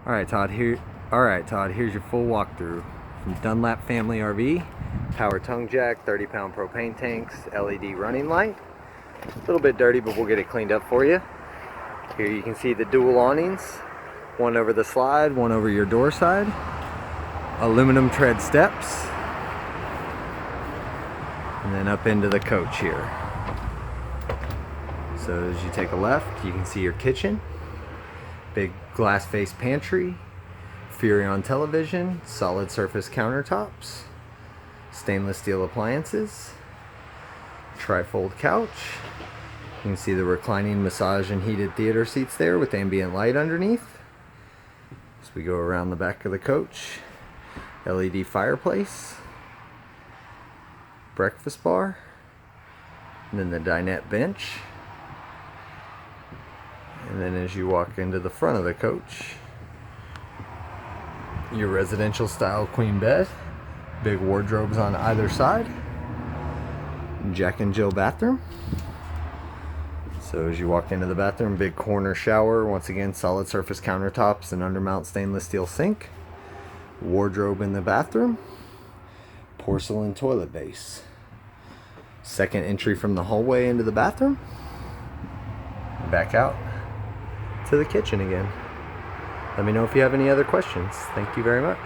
Alright Todd, here's your full walkthrough from Dunlap Family RV. Power tongue jack, 30-pound propane tanks, LED running light. A little bit dirty, but we'll get it cleaned up for you. Here you can see the dual awnings, one over the slide, one over your door side. Aluminum tread steps. And then up into the coach here. So as you take a left, you can see your kitchen. Big glass face pantry, Furrion television, solid surface countertops, stainless steel appliances, trifold couch. You can see the reclining massage and heated theater seats there with ambient light underneath. As we go around the back of the coach, LED fireplace, breakfast bar, and then the dinette bench. And then as you walk into the front of the coach, your residential style queen bed, big wardrobes on either side, Jack and Jill bathroom. So as you walk into the bathroom, big corner shower, once again solid surface countertops and undermount stainless steel sink, wardrobe in the bathroom, porcelain toilet base. Second entry from the hallway into the bathroom, back out to the kitchen again. Let me know if you have any other questions. Thank you very much.